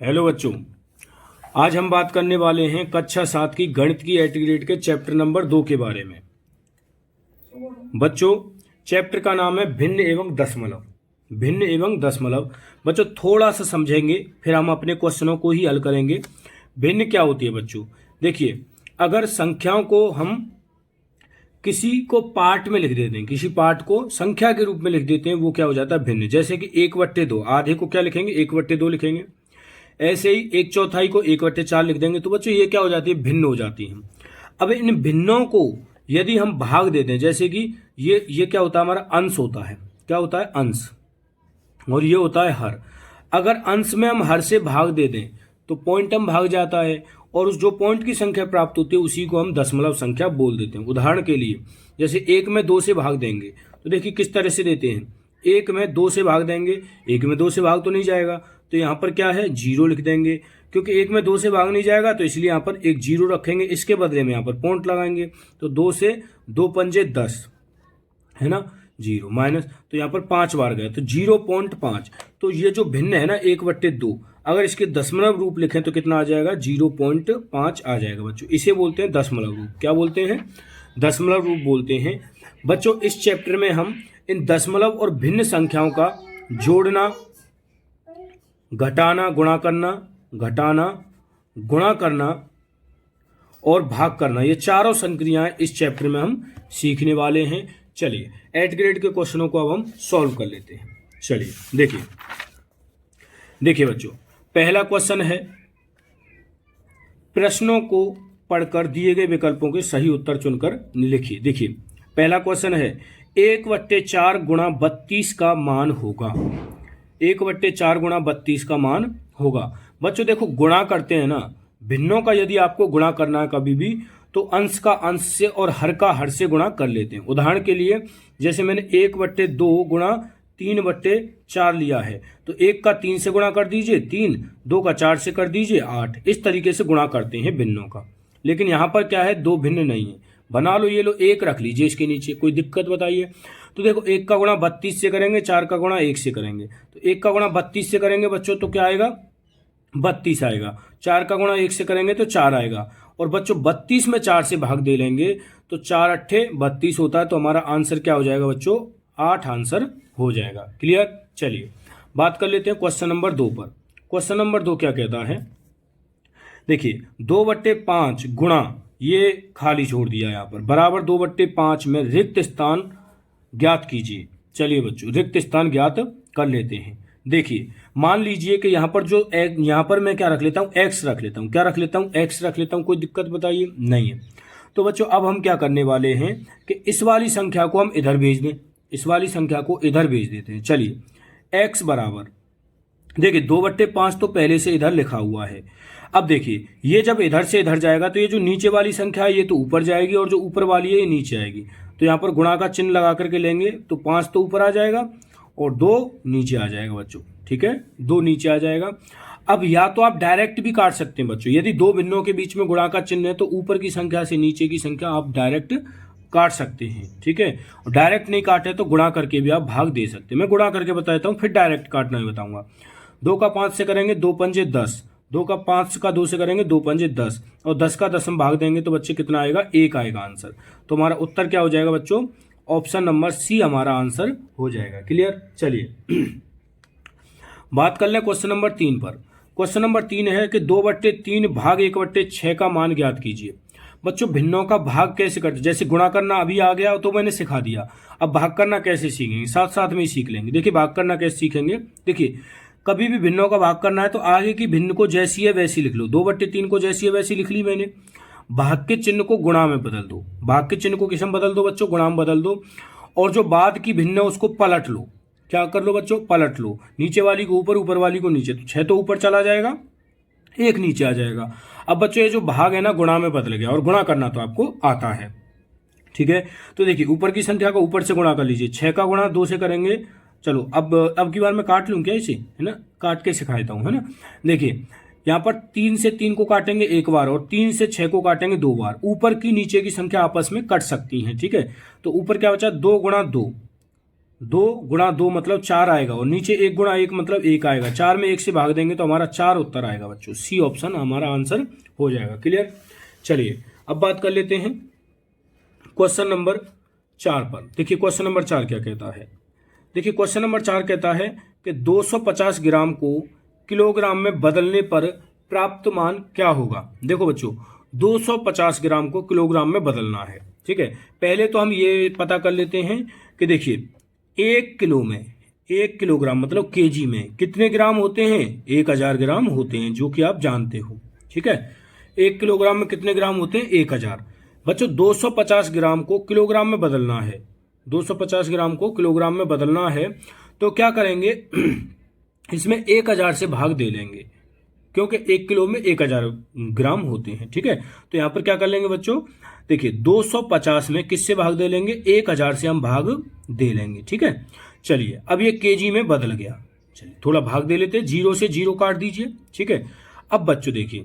Hello बच्चों, आज हम बात करने वाले हैं कक्षा 7 की गणित की एट ग्रेड के चैप्टर नंबर 2 के बारे में। बच्चों, चैप्टर का नाम है भिन्न एवं दशमलव। भिन्न एवं दशमलव बच्चों थोड़ा सा समझेंगे, फिर हम अपने क्वेश्चनों को ही हल करेंगे। भिन्न क्या होती है बच्चों? देखिए, अगर संख्याओं को हम किसी को पार्ट में लिख देते हैं, किसी पार्ट को संख्या के रूप में लिख देते हैं, वो क्या हो जाता है? भिन्न। जैसे कि 1/2, आधे को क्या लिखेंगे? 1/2 लिखेंगे। ऐसे ही 1/4 को 1/4 लिख देंगे। तो बच्चों ये क्या हो जाती है? भिन्न हो जाती है। अब इन भिन्नों को यदि हम भाग देते हैं, जैसे कि ये क्या होता है? हमारा अंश होता है। क्या होता है? अंश। और ये होता है हर। अगर अंश में हम हर से भाग दे दें तो पॉइंट हम भाग जाता है, और उस जो पॉइंट की संख्या प्राप्त होती है उसी को हम दशमलव संख्या बोल देते हैं। उदाहरण के लिए, जैसे 1 में 2 से भाग देंगे तो देखिए किस तरह से देते हैं। 1 में 2 से भाग देंगे, 1 में 2 से भाग तो नहीं जाएगा, तो यहाँ पर क्या है? 0 लिख देंगे। क्योंकि 1 में 2 से भाग नहीं जाएगा तो इसलिए यहाँ पर एक 0 रखेंगे। इसके बदले में यहाँ पर पॉइंट लगाएंगे, तो 2 से 2 पंजे 10 है ना, 0 माइनस, तो यहाँ पर 5 बार गए तो 0.5। तो ये जो भिन्न है ना 1/2, अगर इसके दशमलव रूप लिखें तो कितना आ जाएगा? 0.5 आ जाएगा बच्चों। इसे बोलते हैं दशमलव रूप। क्या बोलते हैं? दशमलव रूप बोलते हैं। बच्चों इस चैप्टर में हम इन दशमलव और भिन्न संख्याओं का जोड़ना, घटाना, गुणा करना और भाग करना, ये चारों संक्रियाएं इस चैप्टर में हम सीखने वाले हैं। चलिए एट ग्रेड के क्वेश्चनों को अब हम सॉल्व कर लेते हैं। चलिए देखिए बच्चों, पहला क्वेश्चन है, प्रश्नों को पढ़कर दिए गए विकल्पों के सही उत्तर चुनकर लिखिए। देखिए पहला क्वेश्चन है, 1/4 गुणा 32 का मान होगा। 1/4 गुणा 32 का मान होगा। बच्चों देखो, गुणा करते हैं ना, भिन्नों का यदि आपको गुणा करना है कभी भी, तो अंश का अंश से और हर का हर से गुणा कर लेते हैं। उदाहरण के लिए, जैसे मैंने 1/2 गुणा 3/4 लिया है, तो 1 का 3 से गुणा कर दीजिए 3, 2 का 4 से कर दीजिए 8। इस तरीके से गुणा करते हैं भिन्नों का। लेकिन यहाँ पर क्या है? 2 भिन्न नहीं है। बना लो, ये लो, 1 रख लीजिए इसके नीचे, कोई दिक्कत बताइए? तो देखो, 1 का गुणा 32 से करेंगे, 4 का गुणा 1 से करेंगे, तो 1 का गुणा 32 से करेंगे बच्चों तो क्या आएगा? 32 आएगा। 4 का गुणा 1 से करेंगे तो 4 आएगा। और बच्चों 32 में 4 से भाग दे लेंगे तो 4 अट्ठे 32 होता है। तो हमारा आंसर क्या हो जाएगा बच्चों? 8 आंसर हो जाएगा। क्लियर? चलिए बात कर लेते हैं क्वेश्चन नंबर 2 पर। क्वेश्चन नंबर 2 क्या कहता है? देखिए, 2/5 गुणा, ये खाली छोड़ दिया यहाँ पर, बराबर 2/5 में रिक्त स्थान ज्ञात कीजिए। चलिए बच्चों, रिक्त स्थान ज्ञात कर लेते हैं। देखिए, मान लीजिए कि यहाँ पर यहाँ पर मैं क्या रख लेता हूँ? एक्स रख लेता हूँ। क्या रख लेता हूँ? एक्स रख लेता हूँ। कोई दिक्कत बताइए? नहीं है। तो बच्चों अब हम क्या करने वाले हैं कि इस वाली संख्या को हम इधर भेज दें। इस वाली संख्या को इधर भेज देते हैं। चलिए, एक्स बराबर, देखिए 2/5 तो पहले से इधर लिखा हुआ है। अब देखिए, ये जब इधर से इधर जाएगा तो ये जो नीचे वाली संख्या है ये तो ऊपर जाएगी, और जो ऊपर वाली है ये नीचे आएगी। तो यहाँ पर गुणा का चिन्ह लगा करके लेंगे तो 5 तो ऊपर आ जाएगा और 2 नीचे आ जाएगा बच्चों। ठीक है, 2 नीचे आ जाएगा। अब या तो आप डायरेक्ट भी काट सकते हैं बच्चों, यदि 2 भिन्नों के बीच में गुणा का चिन्ह है तो ऊपर की संख्या से नीचे की संख्या आप डायरेक्ट काट सकते हैं। ठीक है, और डायरेक्ट नहीं काटे तो गुणा करके भी आप भाग दे सकते हैं। मैं गुणा करके बताता हूँ, फिर डायरेक्ट काटना भी बताऊंगा। 2 का 5 से करेंगे 2 पंजे 10, 2 का 5 का 2 से करेंगे 2 पंजे 10, और 10 का 10 हम भाग देंगे तो बच्चे कितना आएगा? 1 आएगा आंसर। तो हमारा उत्तर क्या हो जाएगा बच्चों? ऑप्शन नंबर सी हमारा आंसर हो जाएगा। क्लियर? चलिए बात कर लें क्वेश्चन नंबर 3 पर। क्वेश्चन नंबर 3 है कि 2/3 भाग 1/6 का मान ज्ञात कीजिए। बच्चों भिन्नों का भाग कैसे करते? जैसे गुणा करना अभी आ गया तो मैंने सिखा दिया। अब भाग करना कैसे सीखेंगे? साथ साथ में ही सीख लेंगे। देखिए भाग करना कैसे सीखेंगे। देखिए, कभी भी भिन्नों का भाग करना है तो आगे की भिन्न को जैसी है वैसी लिख लो। 2/3 को जैसी है वैसी लिख ली मैंने। भाग के चिन्ह को गुणा में बदल दो। भाग के चिन्ह को किस में बदल दो बच्चों? गुणा में बदल दो। और जो बाद की भिन्न है उसको पलट लो। क्या कर लो बच्चों? पलट लो। नीचे वाली को ऊपर, ऊपर वाली को नीचे, तो 6 तो ऊपर चला जाएगा, 1 नीचे आ जाएगा। अब बच्चों ये जो भाग है ना गुणा में बदल गया, और गुणा करना तो आपको आता है। ठीक है, तो देखिए ऊपर की संख्या को ऊपर से गुणा कर लीजिए। 6 का गुणा 2 से करेंगे। चलो अब की बार मैं काट लूँ क्या इसे? है ना, काट के सिखा देता हूँ, है ना। देखिए यहाँ पर 3 से 3 को काटेंगे 1 बार, और 3 से 6 को काटेंगे 2 बार। ऊपर की नीचे की संख्या आपस में कट सकती हैं। ठीक है, तो ऊपर क्या बचा? 2 गुणा 2, 2 गुणा 2 मतलब 4 आएगा, और नीचे 1 गुणा 1 मतलब 1 आएगा। 4 में 1 से भाग देंगे तो हमारा 4 उत्तर आएगा बच्चों। सी ऑप्शन हमारा आंसर हो जाएगा। क्लियर। चलिए अब बात कर लेते हैं क्वेश्चन नंबर 4 पर। देखिए क्वेश्चन नंबर 4 क्या कहता है। देखिए क्वेश्चन नंबर 4 कहता है कि 250 ग्राम को किलोग्राम में बदलने पर प्राप्त मान क्या होगा। देखो बच्चों 250 ग्राम को किलोग्राम में बदलना है, ठीक है। पहले तो हम ये पता कर लेते हैं कि देखिए 1 किलो में 1 किलोग्राम मतलब केजी में कितने ग्राम होते हैं, 1000 ग्राम होते हैं, जो कि आप जानते हो, ठीक है। 1 किलोग्राम में कितने ग्राम होते हैं, 1000। बच्चों 250 ग्राम को किलोग्राम में बदलना है, 250 ग्राम को किलोग्राम में बदलना है, तो क्या करेंगे इसमें 1000 से भाग दे लेंगे, क्योंकि 1 किलो में 1000 ग्राम होते हैं, ठीक है। तो यहां पर क्या कर लेंगे बच्चों, देखिए 250 में किससे भाग दे लेंगे, 1000 से हम भाग दे लेंगे, ठीक है। चलिए अब ये केजी में बदल गया, चलिए थोड़ा भाग दे लेते हैं, 0 से 0 काट दीजिए, ठीक है। अब बच्चों देखिए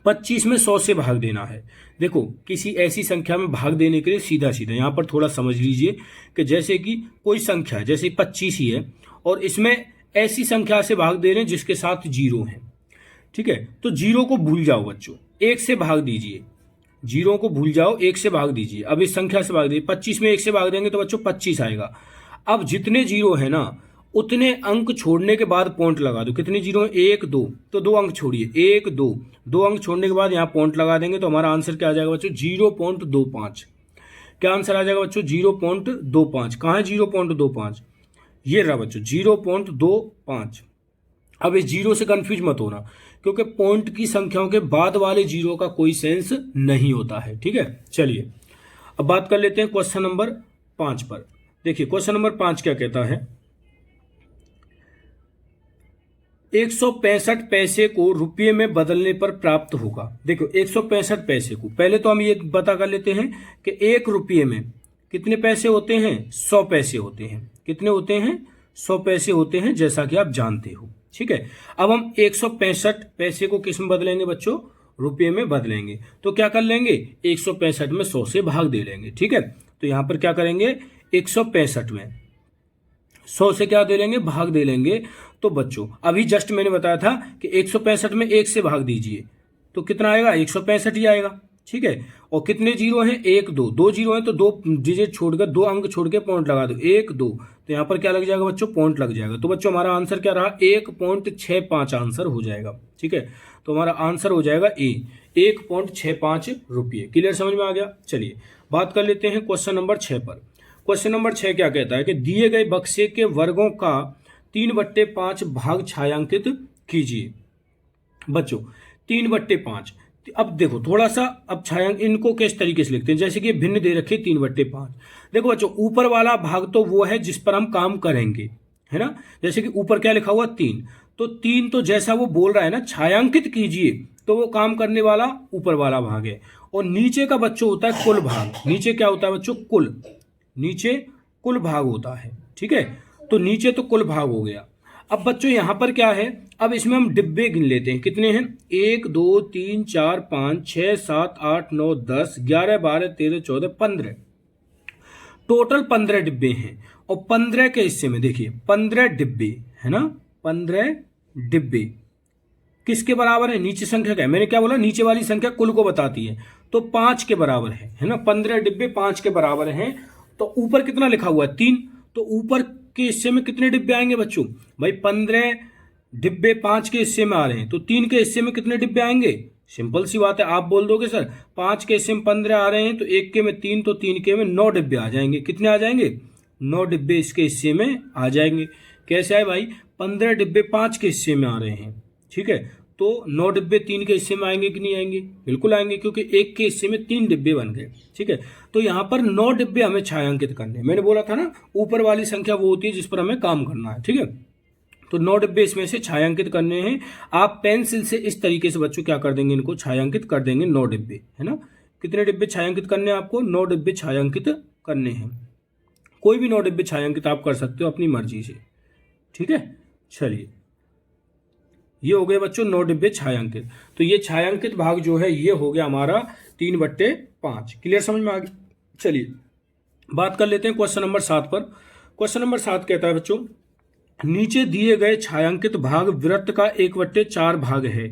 25 में 100 से भाग देना है। देखो किसी ऐसी संख्या में भाग देने के लिए सीधा सीधा यहां पर थोड़ा समझ लीजिए कि जैसे कि कोई संख्या है, जैसे 25 ही है, और इसमें ऐसी संख्या से भाग दे रहे हैं जिसके साथ 0 है, ठीक है। तो 0 को भूल जाओ बच्चों, 1 से भाग दीजिए, 0 को भूल जाओ, 1 से भाग दीजिए। अब इस संख्या से भाग दीजिए, 25 में 1 से भाग देंगे तो बच्चों 25 आएगा। अब जितने 0 है ना उतने अंक छोड़ने के बाद पॉइंट लगा दो। कितने 0 है, 1 2, तो 2 अंक छोड़िए, 1 2, 2 अंक छोड़ने के बाद यहाँ पॉइंट लगा देंगे तो हमारा आंसर क्या आ जाएगा बच्चों, 0.25। क्या आंसर आ जाएगा बच्चों, 0.25। कहाँ है 0.25, ये रहा बच्चों 0.25। अब इस 0 से कंफ्यूज मत होना, क्योंकि पॉइंट की संख्याओं के बाद वाले 0 का कोई सेंस नहीं होता है, ठीक है। चलिए अब बात कर लेते हैं क्वेश्चन नंबर 5 पर। देखिए क्वेश्चन नंबर 5 क्या कहता है, 165 पैसे को रुपये में बदलने पर प्राप्त होगा। देखो 165 पैसे को पहले तो हम ये पता कर लेते हैं कि 1 रुपये में कितने पैसे होते हैं, 100 पैसे होते हैं। कितने होते हैं, 100 पैसे होते हैं, जैसा कि आप जानते हो, ठीक है। अब हम 165 पैसे को किस में बदलेंगे बच्चों, रुपये में बदलेंगे। तो क्या कर लेंगे, 165 में 100 से भाग दे लेंगे, ठीक है। तो यहां पर क्या करेंगे, 165 में 100 से क्या दे लेंगे, भाग दे लेंगे। तो बच्चों अभी जस्ट मैंने बताया था कि 165 में 1 से भाग दीजिए तो कितना आएगा, 165 ही आएगा, ठीक है। और कितने 0 हैं, 1 2, 2 0 हैं तो 2 डिजिट छोड़कर 2 अंक छोड़ के पॉइंट लगा दो, 1 2, तो यहाँ पर क्या लग जाएगा बच्चों, पॉइंट लग जाएगा। तो बच्चों हमारा आंसर क्या रहा, 1.65 आंसर हो जाएगा, ठीक है। तो हमारा आंसर हो जाएगा ए, 1.65 रुपये। क्लियर, समझ में आ गया। चलिए बात कर लेते हैं क्वेश्चन नंबर 6 पर। क्वेश्चन नंबर 6 क्या कहता है कि दिए गए बक्से के वर्गों का 3/5 भाग छायांकित कीजिए। बच्चों 3/5, अब देखो थोड़ा सा, अब छायांक इनको किस तरीके से लिखते हैं, जैसे कि भिन्न दे रखे 3/5। देखो बच्चों ऊपर वाला भाग तो वो है जिस पर हम काम करेंगे, है ना। जैसे कि ऊपर क्या लिखा हुआ 3, तो 3 तो जैसा वो बोल रहा है ना छायांकित कीजिए, तो वो काम करने वाला ऊपर वाला भाग है। और नीचे का बच्चों होता है कुल भाग। नीचे क्या होता है बच्चों, कुल, नीचे कुल भाग होता है, ठीक है। तो नीचे तो कुल भाग हो गया। अब बच्चों यहां पर क्या है, अब इसमें हम डिब्बे गिन लेते हैं, कितने हैं, 1 2 3 4 5 6 7 8 9 10 11 12 13 14 15, टोटल 15 डिब्बे हैं। और 15 के हिस्से में देखिए 15 डिब्बे है ना, 15 डिब्बे किसके बराबर है, नीचे संख्या क्या है, मैंने क्या बोला, नीचे वाली संख्या कुल को बताती है, तो 5 के बराबर है ना। 15 डिब्बे 5 के बराबर हैं। तो ऊपर कितना लिखा हुआ है, 3, तो ऊपर के हिस्से में कितने डिब्बे आएंगे बच्चों, भाई 15 डिब्बे 5 के हिस्से में आ रहे हैं, तो 3 के हिस्से में कितने डिब्बे आएंगे, सिंपल सी बात है, आप बोल दोगे सर 5 के हिस्से में 15 आ रहे हैं तो 1 के में 3, तो 3 के में 9 डिब्बे आ जाएंगे। कितने आ जाएंगे, 9 डिब्बे इसके हिस्से में आ जाएंगे। कैसे आए भाई, 15 डिब्बे 5 के हिस्से में आ रहे हैं, ठीक है, तो 9 डिब्बे 3 के हिस्से में आएंगे कि नहीं आएंगे, बिल्कुल आएंगे, क्योंकि 1 के हिस्से में 3 डिब्बे बन गए, ठीक है। तो यहाँ पर 9 डिब्बे हमें छायांकित करने हैं। मैंने बोला था ना ऊपर वाली संख्या वो होती है जिस पर हमें काम करना है, ठीक है। तो 9 डिब्बे इसमें से छायांकित करने हैं। आप पेंसिल से इस तरीके से बच्चों क्या कर देंगे, इनको छायांकित कर देंगे, 9 डिब्बे, है ना। कितने डिब्बे छायांकित करने हैं आपको, 9 डिब्बे छायांकित करने हैं। कोई भी 9 डिब्बे छायांकित आप कर सकते हो अपनी मर्जी से, ठीक है। चलिए ये हो गए बच्चों 9 डिब्बे छायांकित। तो ये छायांकित भाग जो है ये हो गया हमारा 3/5। क्लियर, समझ में आ गया। चलिए बात कर लेते हैं क्वेश्चन नंबर 7 पर। क्वेश्चन नंबर 7 कहता है बच्चों, नीचे दिए गए छायांकित भाग वृत्त का 1/4 भाग है।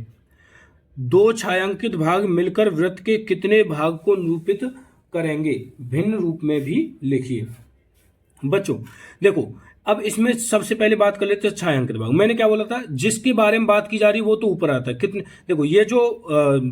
दो छायांकित भाग मिलकर वृत्त के कितने भाग को निरूपित करेंगे? भिन्न रूप में भी लिखिए। बच्चों देखो, अब इसमें सबसे पहले बात कर लेते हैं छायांकित भाग। मैंने क्या बोला था, जिसके बारे में बात की जा रही है वो तो ऊपर आता है। कितने, देखो ये जो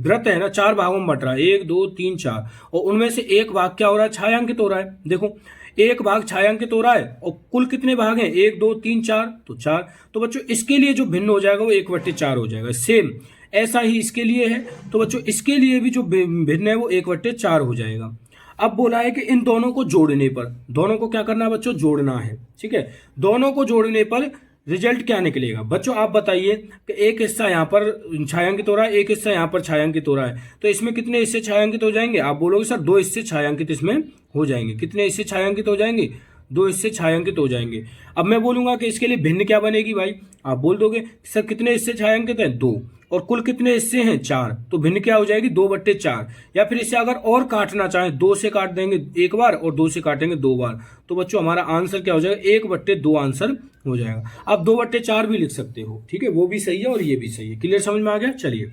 वृत्त है ना 4 भागों में बट रहा है, 1 2 3 4, और उनमें से एक भाग क्या हो रहा है? छायांकित हो रहा है। देखो एक भाग छायांकित हो रहा है और कुल कितने भाग हैं? 1 2 3 4, तो 4। तो बच्चों इसके लिए जो भिन्न हो जाएगा वो 1/4 हो जाएगा। सेम ऐसा ही इसके लिए है, तो बच्चों इसके लिए भी जो भिन्न है वो 1/4 हो जाएगा। अब बोला है कि इन दोनों को जोड़ने पर, दोनों को क्या करना है बच्चों? जोड़ना है। ठीक है, दोनों को जोड़ने पर रिजल्ट क्या निकलेगा? बच्चों आप बताइए कि एक हिस्सा यहाँ पर छायांकित हो रहा है, एक हिस्सा यहाँ पर छायांकित हो रहा है, तो इसमें कितने हिस्से छायांकित हो जाएंगे? आप बोलोगे सर 2 हिस्से छायांकित इसमें हो जाएंगे। कितने हिस्से छायांकित हो जाएंगे? 2 हिस्से छायांकित हो जाएंगे। अब मैं बोलूंगा कि इसके लिए भिन्न क्या बनेगी भाई? आप बोल दोगे सर कितने हिस्से छायांकित हैं? 2, और कुल कितने हिस्से हैं? 4, तो भिन्न क्या हो जाएगी? 2/4। या फिर इसे अगर और काटना चाहें, 2 से काट देंगे एक बार और 2 से काटेंगे 2 बार, तो बच्चों हमारा आंसर क्या हो जाएगा? 1/2 आंसर हो जाएगा। आप 2/4 भी लिख सकते हो, ठीक है, वो भी सही है और ये भी सही है। क्लियर, समझ में आ गया? चलिए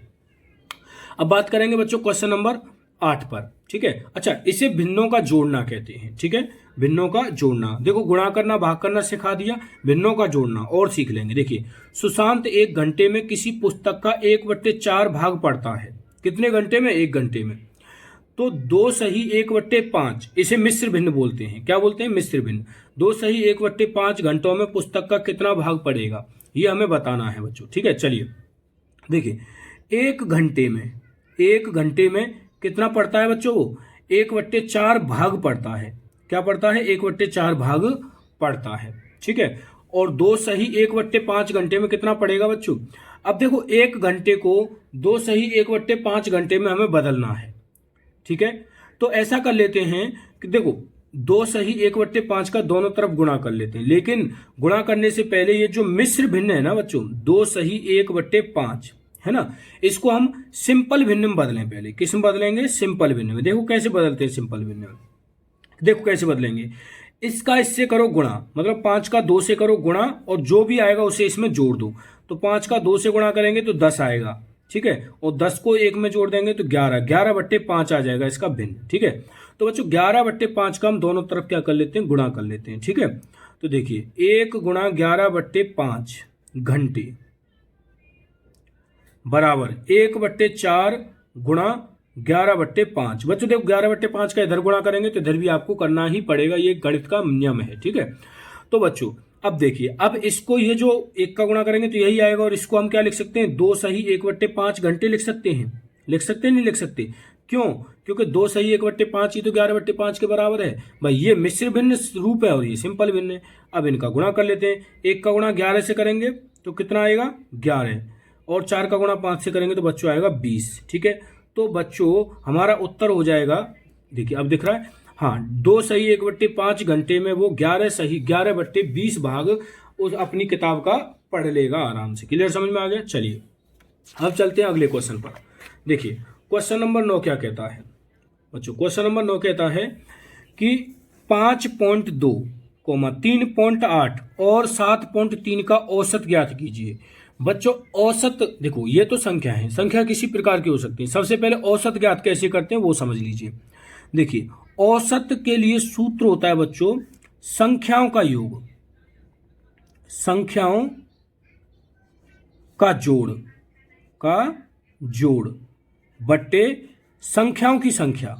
अब बात करेंगे बच्चों क्वेश्चन नंबर 8 पर। ठीक है, अच्छा इसे भिन्नों का जोड़ना कहते हैं। ठीक है, भिन्नों का जोड़ना। देखो गुणा करना भाग करना सिखा दिया, भिन्नों का जोड़ना और सीख लेंगे। देखिए सुशांत 1 घंटे में किसी पुस्तक का 1/4 भाग पढ़ता है। कितने घंटे में? 1 घंटे में। तो 2 सही 1/5, इसे मिश्र भिन्न बोलते हैं। क्या बोलते हैं? मिश्र भिन्न। 2 सही 1/5 घंटों में पुस्तक का कितना भाग पड़ेगा, ये हमें बताना है बच्चों। ठीक है, चलिए देखिए 1 घंटे में कितना पड़ता है बच्चों? वो 1/4 भाग पड़ता है। क्या पड़ता है? 1/4 भाग पड़ता है। ठीक है, और 2 सही 1/5 घंटे में कितना पड़ेगा बच्चों? अब देखो 1 घंटे को 2 सही 1/5 घंटे में हमें बदलना है। ठीक है, तो ऐसा कर लेते हैं कि देखो 2 सही 1/5 का दोनों तरफ गुणा कर लेते हैं, लेकिन गुणा करने से पहले ये जो मिश्र भिन्न है ना बच्चों, 2 सही 1/5 है ना, इसको हम सिंपल भिन्न में बदलें। पहले किस में बदलेंगे? सिंपल भिन्न में। देखो कैसे बदलते हैं सिंपल भिन्न में, देखो कैसे बदलेंगे। इसका इससे करो गुणा, मतलब 5 का 2 से करो गुणा, और जो भी आएगा उसे इसमें जोड़ दो। तो 5 का 2 से गुणा करेंगे तो 10 आएगा। ठीक है, और 10 को 1 में जोड़ देंगे तो 11, 11/5 आ जाएगा इसका भिन्न। ठीक है, तो बच्चों 11/5 का हम दोनों तरफ क्या कर लेते हैं? गुणा कर लेते हैं। ठीक है, तो देखिए 1 गुणा 11/5 घंटे बराबर 1/4 गुणा 11/5। बच्चों देखो 11/5 का इधर गुणा करेंगे तो इधर भी आपको करना ही पड़ेगा, ये गणित का नियम है। ठीक है, तो बच्चों अब देखिए, अब इसको ये जो 1 का गुणा करेंगे तो यही आएगा, और इसको हम क्या लिख सकते हैं? 2 सही 1/5 घंटे लिख सकते हैं। लिख सकते हैं? नहीं लिख सकते? क्यों? क्योंकि 2 सही 1/5 ही तो 11/5 के बराबर है भाई। ये मिश्र भिन्न रूप है और ये सिंपल भिन्न है। अब इनका गुणा कर लेते हैं। 1 का गुणा 11 से करेंगे तो कितना आएगा? 11, और 4 का गुणा 5 से करेंगे तो बच्चों आएगा 20। ठीक है, तो बच्चों हमारा उत्तर हो जाएगा, देखिए अब दिख रहा है, हाँ 2 सही 1/5 घंटे में वो 11 सही 11/20 भाग उस अपनी किताब का पढ़ लेगा आराम से। क्लियर, समझ में आ गया? चलिए अब चलते हैं अगले क्वेश्चन पर। देखिए क्वेश्चन नंबर 9 क्या कहता है बच्चों? क्वेश्चन नंबर 9 कहता है कि 5.2, 3.8 और 7.3 का औसत ज्ञात कीजिए। बच्चों औसत, देखो ये तो संख्या है, संख्या किसी प्रकार की हो सकती है। सबसे पहले औसत ज्ञात कैसे करते हैं वो समझ लीजिए। देखिए औसत के लिए सूत्र होता है बच्चों संख्याओं का योग, संख्याओं का जोड़ बट्टे संख्याओं की संख्या,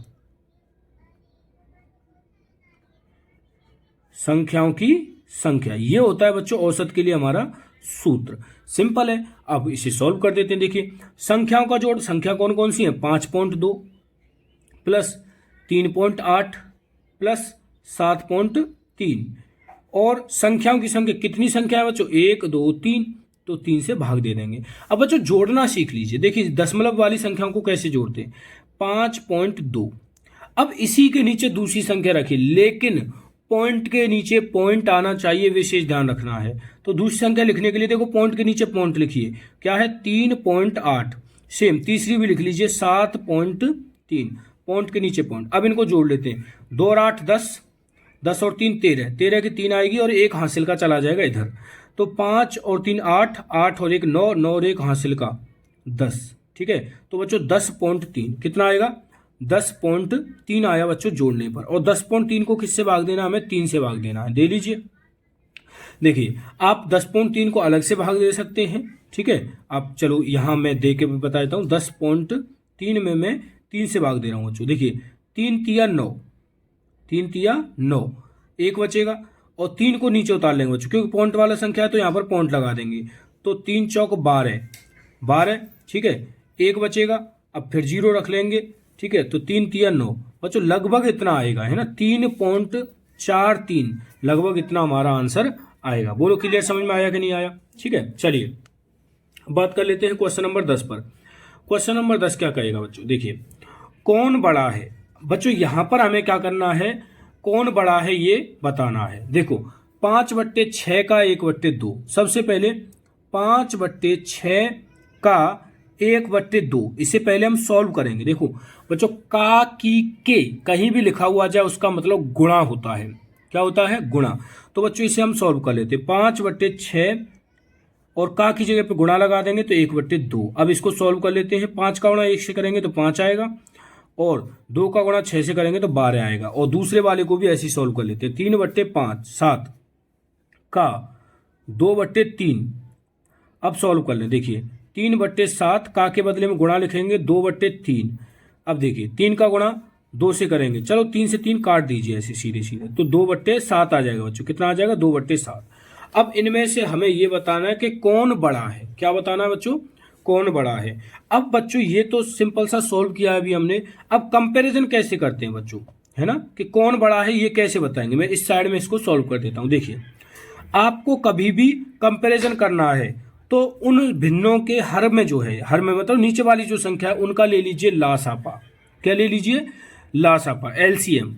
संख्याओं की संख्या, ये होता है बच्चों औसत के लिए हमारा सूत्र। सिंपल है, अब इसे सॉल्व कर देते हैं। देखिए संख्याओं का जोड़, संख्या कौन कौन सी है? 5.2 प्लस 3.8 प्लस 7.3, और संख्याओं की संख्या कितनी संख्या है बच्चों? 1 2 3, तो 3 से भाग दे देंगे। अब बच्चों जोड़ना सीख लीजिए। देखिए दशमलव वाली संख्याओं को कैसे जोड़ते हैं? 5.2, अब इसी के नीचे दूसरी संख्या रखिए, लेकिन पॉइंट के नीचे पॉइंट आना चाहिए, विशेष ध्यान रखना है। तो दूसरी संख्या लिखने के लिए देखो पॉइंट के नीचे पॉइंट लिखिए, क्या है? 3.8। सेम तीसरी भी लिख लीजिए 7.3, पॉइंट के नीचे पॉइंट। अब इनको जोड़ लेते हैं, 2 और 8 10, 10 और 3 13, 13 की 3 आएगी और एक हासिल का चला जाएगा इधर, तो 5 और 3 8, 8 और 1 9, 9 और 1 हासिल का 10। ठीक है, तो बच्चों 10.3 कितना आएगा, 10.3 आया बच्चों जोड़ने पर। और 10.3 को किससे भाग देना, हमें 3 से भाग देना है, दे लीजिए। देखिए आप 10.3 को अलग से भाग दे सकते हैं, ठीक है। आप चलो यहाँ मैं दे के भी बता देता हूँ, 10.3 में मैं 3 से भाग दे रहा हूँ बच्चों। देखिए 3 तिया 9, 3 तिया 9, एक बचेगा और 3 को नीचे उतार लेंगे बच्चों, क्योंकि पॉइंट वाला संख्या है तो यहाँ पर पॉइंट लगा देंगे। तो 3 चौक 12, 12, ठीक है, एक बचेगा, अब फिर 0 रख लेंगे, ठीक है। तो 3 तिया 9 बच्चों, लगभग इतना आएगा, है ना, 3.43 लगभग इतना हमारा आंसर आएगा। बोलो क्लियर, समझ में आया कि नहीं आया? ठीक है, चलिए बात कर लेते हैं क्वेश्चन नंबर 10 पर। क्वेश्चन नंबर 10 क्या कहेगा बच्चों, देखिए कौन बड़ा है। बच्चों यहां पर हमें क्या करना है, कौन बड़ा है ये बताना है। देखो 5/6 का 1/2, सबसे पहले 5/6 का 1/2, इससे पहले हम सॉल्व करेंगे। देखो बच्चों का की के कहीं भी लिखा हुआ जाए उसका मतलब गुणा होता है, क्या होता है, गुणा। तो बच्चों इसे हम सॉल्व कर लेते हैं, 5/6 और का की जगह पे गुणा लगा देंगे तो 1/2। अब इसको सॉल्व कर लेते हैं, 5 का गुणा 1 से करेंगे तो 5 आएगा, और 2 का गुणा 6 से करेंगे तो 12 आएगा। और दूसरे वाले को भी ऐसे ही सॉल्व कर लेते हैं, 3/5 7 का 2/3। अब सॉल्व कर लें, देखिए 3/7 का के बदले में गुणा लिखेंगे 2/3। अब देखिए 3 का गुणा 2 से करेंगे, चलो 3 से 3 काट दीजिए ऐसे सीधे सीधे, तो 2/7 आ जाएगा बच्चों। कितना आ जाएगा, 2/7। अब इनमें से हमें ये बताना है कि कौन बड़ा है, क्या बताना है बच्चों, कौन बड़ा है। अब बच्चों ये तो सिंपल सा सॉल्व किया है अभी हमने, अब कंपैरिजन कैसे करते हैं बच्चों, है ना, कि कौन बड़ा है ये कैसे बताएंगे। मैं इस साइड में इसको सॉल्व कर देता हूं। देखिए आपको कभी भी कंपैरिजन करना है तो उन भिन्नों के हर में जो है, हर में मतलब नीचे वाली जो संख्या है उनका ले लीजिए लासापा। क्या ले लीजिए, लासापा, एलसीएम।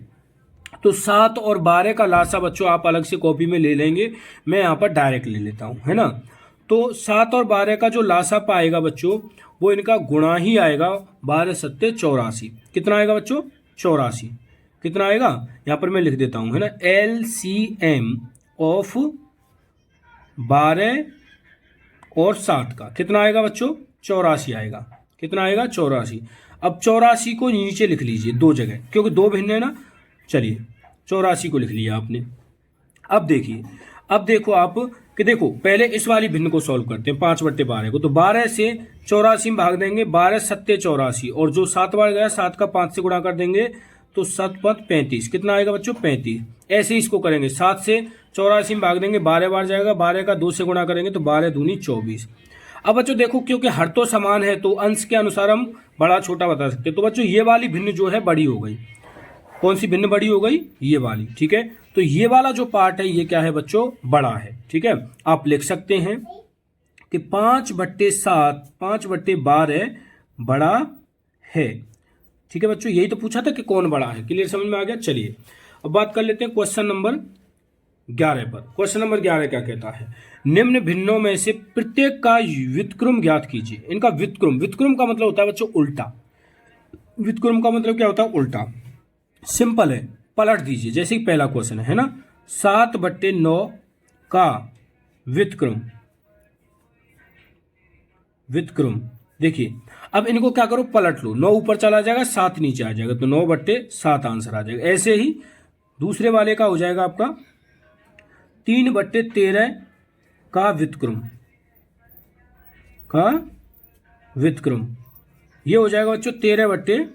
तो 7 और 12 का लासा बच्चों आप अलग से कॉपी में ले लेंगे, मैं यहाँ पर डायरेक्ट ले लेता हूँ, है ना। तो 7 और 12 का जो लासा पाएगा बच्चों वो इनका गुणा ही आएगा, 12 7 84। कितना आएगा बच्चों, 84। कितना आएगा, यहाँ पर मैं लिख देता हूँ, है ना, एलसीएम ऑफ 12 और 7 का कितना आएगा बच्चों, 84 आएगा। कितना आएगा, 84। अब 84 को नीचे लिख लीजिए 2 जगह, क्योंकि 2 भिन्न है ना। चलिए 84 को लिख लिया आपने। अब देखिए, अब देखो आप कि देखो पहले इस वाली भिन्न को सॉल्व करते हैं, 5/12 को। तो 12 से 84 में भाग देंगे, 12 7 84, और जो 7 बार गया 7 का 5 से गुणा कर देंगे तो 7 5 35। कितना आएगा बच्चों, 35। ऐसे ही इसको करेंगे, 7 से 84 में भाग देंगे, 12 बार जाएगा, 12 का 2 से गुणा करेंगे तो 12 दूनी 24। अब बच्चों देखो क्योंकि हर तो समान है तो अंश के अनुसार हम बड़ा छोटा बता सकते हैं। तो बच्चों ये वाली भिन्न जो है बड़ी हो गई। कौन सी भिन्न बड़ी हो गई, ये वाली, ठीक है। तो ये वाला जो पार्ट है ये क्या है बच्चों, बड़ा है, ठीक है। आप लिख सकते हैं कि 5/7 5/12 बड़ा है, ठीक है बच्चों। यही तो पूछा था कि कौन बड़ा है, क्लियर, समझ में आ गया। चलिए अब बात कर लेते हैं क्वेश्चन नंबर 11 पर। क्वेश्चन नंबर 11 क्या कहता है, निम्न भिन्नों में से प्रत्येक का व्युत्क्रम ज्ञात कीजिए। इनका व्युत्क्रम, व्युत्क्रम का मतलब होता है बच्चों उल्टा। व्युत्क्रम का मतलब क्या होता है, उल्टा। सिंपल है, पलट दीजिए, जैसे कि पहला क्वेश्चन है ना, 7/9 का व्युत्क्रम, व्युत्क्रम। देखिए अब इनको क्या करो, पलट लो, 9 ऊपर चला जाएगा 7 नीचे आ जाएगा, तो 9/7 आंसर आ जाएगा। ऐसे ही दूसरे वाले का हो जाएगा आपका 3/13 का व्युत्क्रम, का व्युत्क्रम, ये हो जाएगा बच्चों 13/3।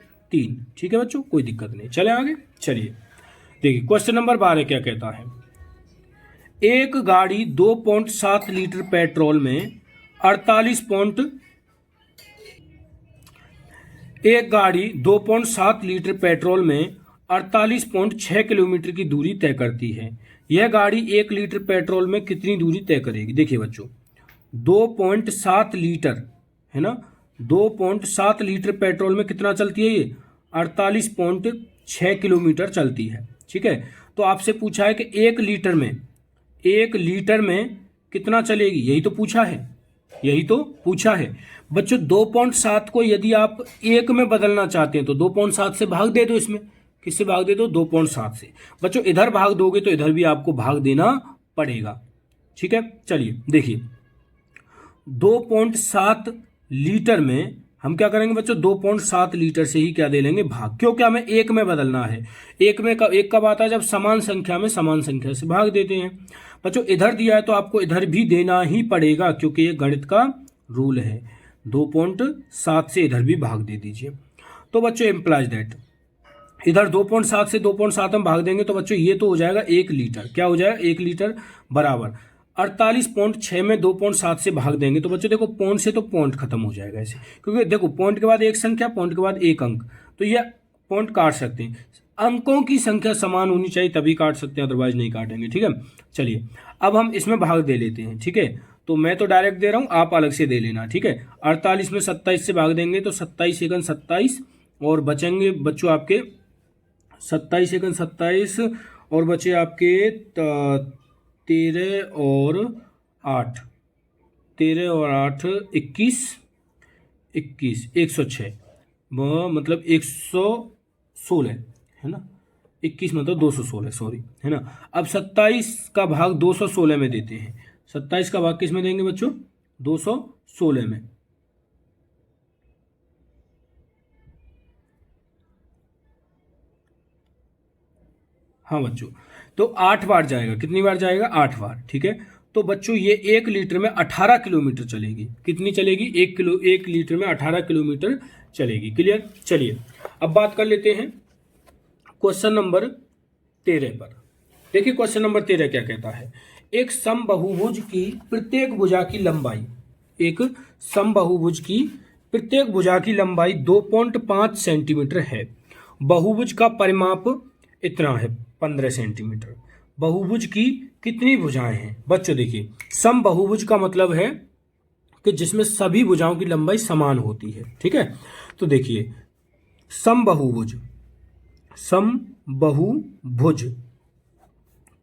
ठीक है बच्चों, कोई दिक्कत नहीं, चले आगे। चलिए देखिए क्वेश्चन नंबर 12 क्या कहता है, एक गाड़ी 2.7 लीटर पेट्रोल में 48.6 किलोमीटर की दूरी तय करती है। यह गाड़ी 1 लीटर पेट्रोल में कितनी दूरी तय करेगी। देखिए बच्चों 2.7 लीटर है ना, 2.7 लीटर पेट्रोल में कितना चलती है ये, 48.6 किलोमीटर चलती है, ठीक है। तो आपसे पूछा है कि 1 लीटर में कितना चलेगी, यही तो पूछा है, यही तो पूछा है बच्चों। 2.7 को यदि आप 1 में बदलना चाहते हैं तो 2.7 से भाग दे दो इसमें, किससे भाग दे दो, 2.7 से। बच्चों इधर भाग दोगे तो इधर भी आपको भाग देना पड़ेगा, ठीक है। चलिए देखिए 2.7 लीटर में हम क्या करेंगे बच्चों, 2.7 लीटर से ही क्या दे लेंगे भाग, क्योंकि हमें एक में बदलना है। एक कब आता है, जब समान संख्या में समान संख्या से भाग देते हैं। बच्चों इधर दिया है तो आपको इधर भी देना ही पड़ेगा, क्योंकि ये गणित का रूल है। 2.7 से इधर भी भाग दे दीजिए। तो बच्चों इम्प्लाइज दैट इधर 2.7 से 2.7 हम भाग देंगे तो बच्चों ये तो हो जाएगा 1 लीटर। क्या हो जाएगा, 1 लीटर बराबर 48.6 में 2.7 से भाग देंगे तो बच्चों देखो पॉइंट से तो पॉइंट खत्म हो जाएगा ऐसे, क्योंकि देखो पॉइंट के बाद एक संख्या, पॉइंट के बाद एक अंक, तो ये पॉइंट काट सकते हैं। अंकों की संख्या समान होनी चाहिए तभी काट सकते हैं, अदरवाइज नहीं काटेंगे, ठीक है। चलिए अब हम इसमें भाग दे लेते हैं, ठीक है। तो मैं तो डायरेक्ट दे रहा हूँ, आप अलग से दे लेना, ठीक है। 48 में 27 से भाग देंगे तो 27 एकन 27 और बचेंगे बच्चों आपके 27 एकन 27 और बचे आपके 13 और 8 21 106 मतलब 116 है ना, 21 मतलब 216 सॉरी, है ना। अब 27 का भाग 216 में देते हैं। 27 का भाग किस में देंगे बच्चों, 216 में। हाँ बच्चों, तो 8 बार जाएगा। कितनी बार जाएगा, 8 बार, ठीक है। तो बच्चों ये 1 लीटर में 18 किलोमीटर चलेगी। कितनी चलेगी, 1 लीटर में 18 किलोमीटर चलेगी। क्लियर। चलिए अब बात कर लेते हैं क्वेश्चन नंबर 13 पर। देखिए क्वेश्चन नंबर 13 क्या कहता है। एक समबाहुभुज की प्रत्येक भुजा की लंबाई, एक समबाहुभुज की प्रत्येक भुजा की लंबाई 2.5 सेंटीमीटर है। बहुभुज का परिमाप इतना है 15 सेंटीमीटर। बहुभुज की कितनी भुजाएं हैं बच्चों, देखिए समबाहुभुज का मतलब है कि जिसमें सभी भुजाओं की लंबाई समान होती है, ठीक है। तो देखिए समबाहुभुज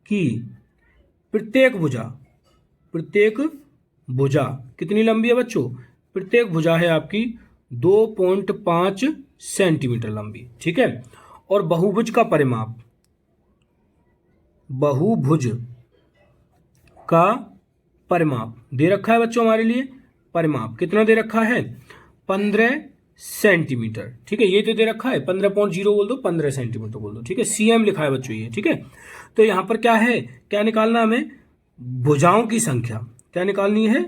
की प्रत्येक भुजा कितनी लंबी है बच्चों, प्रत्येक भुजा है आपकी 2.5 सेंटीमीटर लंबी, ठीक है। और बहुभुज का परिमाप, बहुभुज का परिमाप दे रखा है बच्चों हमारे लिए। परिमाप कितना दे रखा है, 15 सेंटीमीटर, ठीक है। ये तो दे रखा है 15.0 बोल दो, 15 सेंटीमीटर बोल दो, ठीक है। सीएम लिखा है बच्चों ये, ठीक है। तो यहां पर क्या है, क्या निकालना हमें, भुजाओं की संख्या। क्या निकालनी है,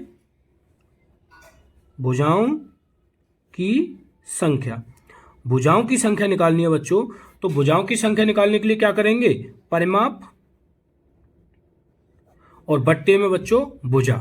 भुजाओं की संख्या। भुजाओं की संख्या निकालनी है बच्चों। तो भुजाओं की संख्या निकालने के लिए क्या करेंगे, परिमाप और बट्टे में बच्चों भुजा,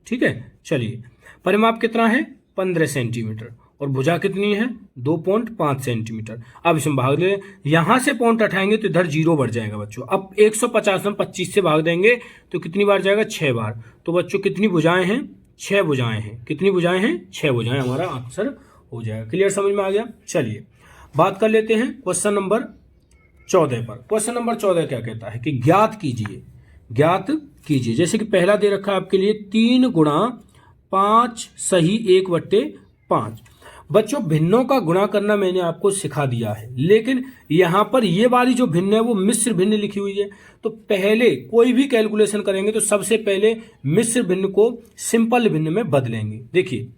ठीक है। चलिए परिमाप कितना है, 15 सेंटीमीटर और भुजा कितनी है, 2.5 सेंटीमीटर। अब इसमें भाग दे, यहां से पॉइंट हटाएंगे तो इधर 0 बढ़ जाएगा बच्चों। अब 150 में 25 से भाग देंगे तो कितनी बार जाएगा, 6 बार। तो बच्चों कितनी भुजाएं हैं, 6 भुजाएं हैं। कितनी भुजाएं हैं, 6 भुजाएं, हमारा आंसर हो जाएगा। क्लियर, समझ में आ गया। चलिए बात कर लेते हैं क्वेश्चन नंबर 14 पर। क्वेश्चन नंबर 14 क्या कहता है कि ज्ञात कीजिए। जैसे कि पहला दे रखा है आपके लिए 3 गुणा 5 सही 1/5। बच्चों भिन्नों का गुणा करना मैंने आपको सिखा दिया है, लेकिन यहां पर ये वाली जो भिन्न है वो मिश्र भिन्न लिखी हुई है। तो पहले कोई भी कैलकुलेशन करेंगे तो सबसे पहले मिश्र भिन्न को सिंपल भिन्न में बदलेंगे। देखिए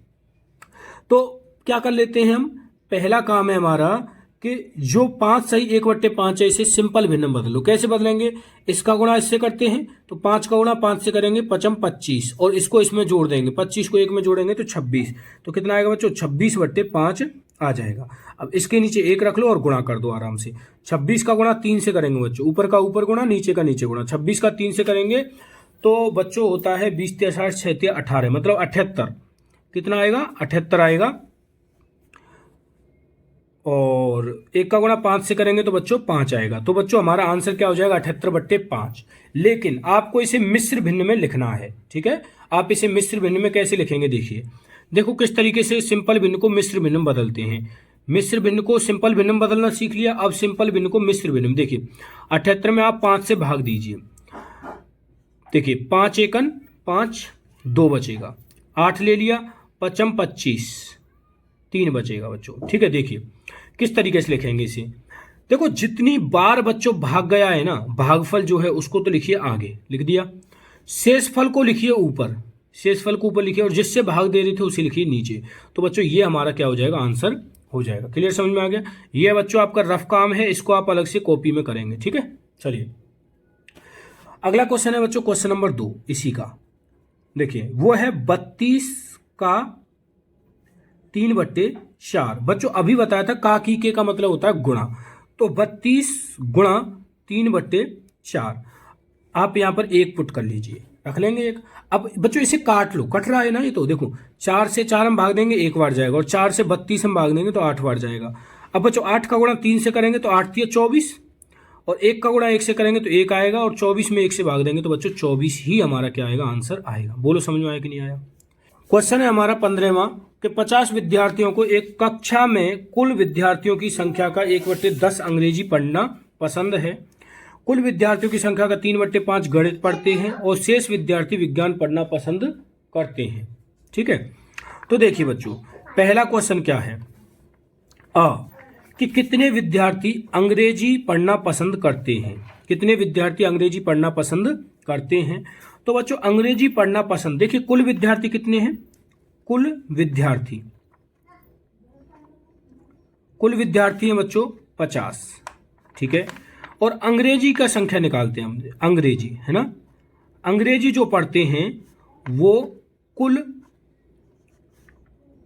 तो क्या कर लेते हैं हम, पहला काम है हमारा कि जो 5 सही 1/5 है इसे सिंपल भिन्न में बदलो। कैसे बदलेंगे, इसका गुणा इससे करते हैं तो 5 का गुणा 5 से करेंगे 5 25 और इसको इसमें जोड़ देंगे, 25 को 1 में जोड़ेंगे तो 26। तो कितना आएगा बच्चों, 26/5 आ जाएगा। अब इसके नीचे 1 रख लो और गुणा कर दो आराम से। 26 का गुणा 3 से करेंगे बच्चों, ऊपर का ऊपर गुणा नीचे का नीचे गुणा। 26 का 3 से करेंगे तो बच्चों होता है 20 × 3 = 6 × 18 मतलब 78। कितना आएगा, 78 आएगा। और 1 का गुणा 5 से करेंगे तो बच्चों 5 आएगा। तो बच्चों हमारा आंसर क्या हो जाएगा, 78/5। लेकिन आपको इसे मिश्र भिन्न में लिखना है, ठीक है। आप इसे मिश्र भिन्न में कैसे लिखेंगे, देखिए देखो किस तरीके से सिंपल भिन्न को मिश्र भिन्न में बदलते हैं। मिश्र भिन्न को सिंपल भिन्न में बदलना सीख लिया, अब सिंपल भिन्न को मिश्र भिन्न में। देखिए 78 में आप 5 से भाग दीजिए। देखिए 5 एकन 5, 2 बचेगा, 8 ले लिया, 5 25, 3 बचेगा बच्चों, ठीक है। देखिए किस तरीके से लिखेंगे इसे, देखो जितनी बार बच्चों भाग गया है ना, भागफल जो है उसको तो लिखिए आगे, लिख दिया। शेषफल को लिखिए ऊपर, शेषफल को ऊपर लिखिए, और जिससे भाग दे रहे थे उसे लिखिए नीचे। तो बच्चों ये हमारा क्या हो जाएगा, आंसर हो जाएगा। क्लियर, समझ में आ गया। ये बच्चों आपका रफ काम है, इसको आप अलग से कॉपी में करेंगे, ठीक है। चलिए अगला क्वेश्चन है बच्चों, क्वेश्चन नंबर 2 इसी का। देखिए वो है 32 का 3/4। बच्चों अभी बताया था का की के का मतलब होता है गुणा, तो 32 गुणा 3/4 आप यहां पर एक पुट कर लीजिए, रख लेंगे एक। अब बच्चों इसे काट लो, कट रहा है ना ये, तो देखो 4 से 4 हम भाग देंगे 1 बार जाएगा, और 4 से 32 हम भाग देंगे तो 8 बार जाएगा। अब बच्चों 8 का गुणा 3 से करेंगे तो 8 3 24, और 1 का गुणा 1 से करेंगे तो 1 आएगा, और 24 में 1 से भाग देंगे तो बच्चों 24 ही हमारा क्या आएगा, आंसर आएगा। बोलो समझ में आया कि नहीं आया। क्वेश्चन है हमारा 15वां कि 50 विद्यार्थियों को एक कक्षा में कुल विद्यार्थियों की संख्या का 1/10 अंग्रेजी पढ़ना पसंद है, कुल विद्यार्थियों की संख्या का 3/5 गणित पढ़ते हैं, और शेष विद्यार्थी विज्ञान पढ़ना पसंद करते हैं। ठीक है, तो देखिए बच्चों पहला क्वेश्चन क्या है, कि कितने विद्यार्थी अंग्रेजी पढ़ना पसंद करते हैं, कितने विद्यार्थी अंग्रेजी पढ़ना पसंद करते हैं। तो बच्चों अंग्रेजी पढ़ना पसंद, देखिए कुल विद्यार्थी कितने हैं, कुल विद्यार्थी हैं बच्चों 50, ठीक है। और अंग्रेजी का संख्या निकालते हैं हम, अंग्रेजी है ना, अंग्रेजी जो पढ़ते हैं वो कुल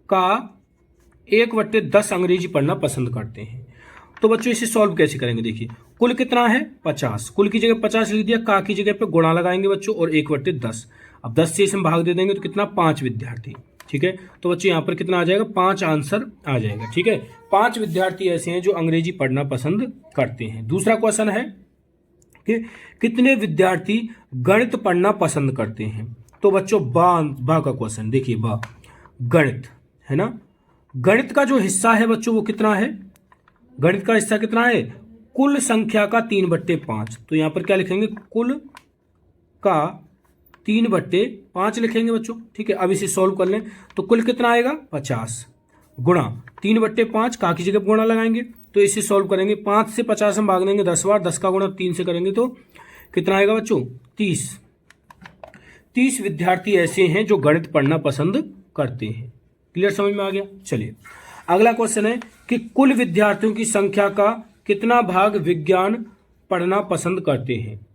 का 1/10 अंग्रेजी पढ़ना पसंद करते हैं। तो बच्चों इसे सॉल्व कैसे करेंगे, देखिए कुल कितना है 50, कुल की जगह 50 लिख दिया, का की जगह पे गुणा लगाएंगे बच्चों, और 1/10। अब 10 से इसे हम भाग दे देंगे तो कितना 5 विद्यार्थी, ठीक है। तो बच्चों यहाँ पर कितना आ जाएगा, 5 आंसर आ जाएगा, ठीक है। 5 विद्यार्थी ऐसे हैं जो अंग्रेजी पढ़ना पसंद करते हैं। दूसरा क्वेश्चन है कि कितने विद्यार्थी गणित पढ़ना पसंद करते हैं। तो बच्चों बा का क्वेश्चन देखिए, बा गणित है ना, गणित का जो हिस्सा है बच्चों वो कितना है, गणित का हिस्सा कितना है, कुल संख्या का 3/5। तो यहां पर क्या लिखेंगे, कुल का 3/5 लिखेंगे बच्चों, ठीक है। अब इसे सॉल्व कर लें तो कुल कितना आएगा 50 गुणा 3/5, का की जगह गुणा लगाएंगे, तो इसे सॉल्व करेंगे। 5 से 50 हम भाग देंगे 10 बार, 10 का गुणा 3 से करेंगे तो कितना आएगा बच्चों 30 विद्यार्थी ऐसे हैं जो गणित पढ़ना पसंद करते हैं। क्लियर, समझ में आ गया। चलिए अगला क्वेश्चन है कि कुल विद्यार्थियों की संख्या का कितना भाग विज्ञान पढ़ना पसंद करते हैं।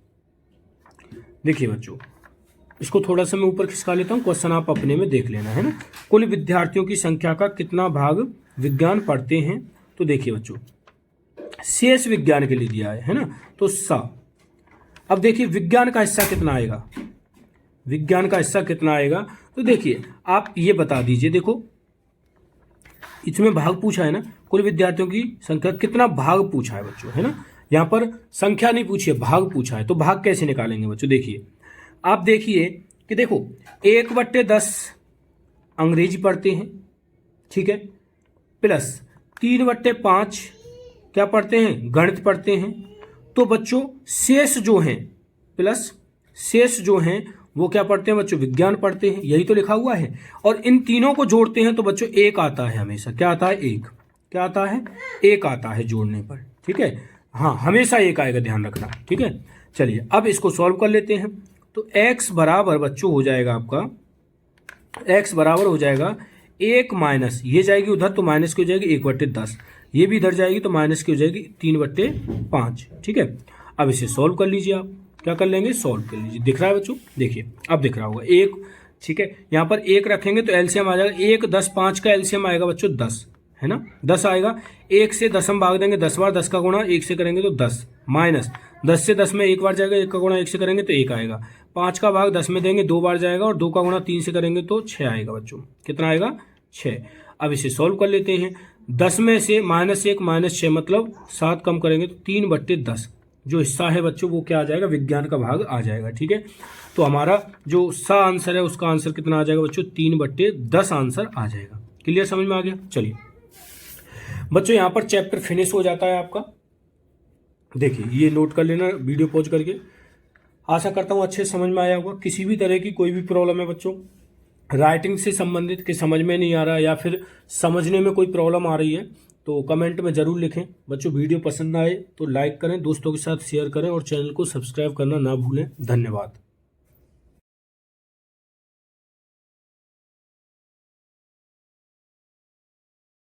देखिए बच्चों इसको थोड़ा सा मैं ऊपर खिसका लेता हूं, क्वेश्चन आप अपने में देख लेना है ना। कुल विद्यार्थियों की संख्या का कितना भाग विज्ञान पढ़ते हैं। तो देखिए बच्चों शेष विज्ञान के लिए दिया है ना, तो सा। अब देखिए विज्ञान का हिस्सा कितना आएगा, विज्ञान का हिस्सा कितना आएगा। तो देखिए आप ये बता दीजिए, देखो इसमें भाग पूछा है ना, कुल विद्यार्थियों की संख्या कितना भाग पूछा है बच्चों, है ना। यहां पर संख्या नहीं पूछी है, भाग पूछा है, तो भाग कैसे निकालेंगे बच्चों। देखिए आप देखिए कि देखो 1/10 अंग्रेजी पढ़ते हैं, ठीक है, प्लस 3/5 क्या पढ़ते हैं, गणित पढ़ते हैं। तो बच्चों शेष जो हैं, प्लस शेष जो हैं वो क्या पढ़ते हैं बच्चों, विज्ञान पढ़ते हैं, यही तो लिखा हुआ है। और इन तीनों को जोड़ते हैं तो बच्चों एक आता है, हमेशा क्या आता है, एक, क्या आता है, एक आता है जोड़ने पर, ठीक है। हाँ हमेशा एक आएगा, ध्यान रखना, ठीक है। चलिए अब इसको सॉल्व कर लेते हैं। तो x बराबर बच्चों हो जाएगा आपका, x बराबर हो जाएगा 1 माइनस, ये जाएगी उधर तो माइनस की हो जाएगी 1/10, ये भी इधर जाएगी तो माइनस की हो जाएगी 3/5, ठीक है। अब इसे सॉल्व कर लीजिए, आप क्या कर लेंगे, सॉल्व कर लीजिए। दिख रहा है बच्चों, देखिए अब दिख रहा होगा 1, ठीक है। यहाँ पर 1 रखेंगे तो एलसीएम आ जाएगा 1 10 5 का एलसीएम आएगा बच्चों 10, है ना, 10 आएगा। 1 से 10 हम भाग देंगे 10 बार, 10 का गुणा 1 से करेंगे तो 10, माइनस 10 से 10 में 1 बार जाएगा, 1 का गुणा 1 से करेंगे तो 1 आएगा। 5 का भाग 10 में देंगे 2 बार जाएगा, और 2 का गुणा 3 से करेंगे तो 6 आएगा बच्चों, कितना आएगा 6। अब इसे सॉल्व कर लेते हैं। 10 में से -1 -6 मतलब 7 कम करेंगे तो 3/10 जो हिस्सा है बच्चों वो क्या आ जाएगा, विज्ञान का भाग आ जाएगा, ठीक है। तो हमारा जो सा आंसर है उसका आंसर कितना आ जाएगा बच्चों, 3/10 आंसर आ जाएगा। क्लियर, समझ में आ गया। चलिए बच्चों यहाँ पर चैप्टर फिनिश हो जाता है आपका। देखिए ये नोट कर लेना वीडियो पॉज करके। आशा करता हूँ अच्छे समझ में आया होगा। किसी भी तरह की कोई भी प्रॉब्लम है बच्चों, राइटिंग से संबंधित कि समझ में नहीं आ रहा है या फिर समझने में कोई प्रॉब्लम आ रही है तो कमेंट में ज़रूर लिखें। बच्चों वीडियो पसंद आए तो लाइक करें, दोस्तों के साथ शेयर करें और चैनल को सब्सक्राइब करना ना भूलें। धन्यवाद।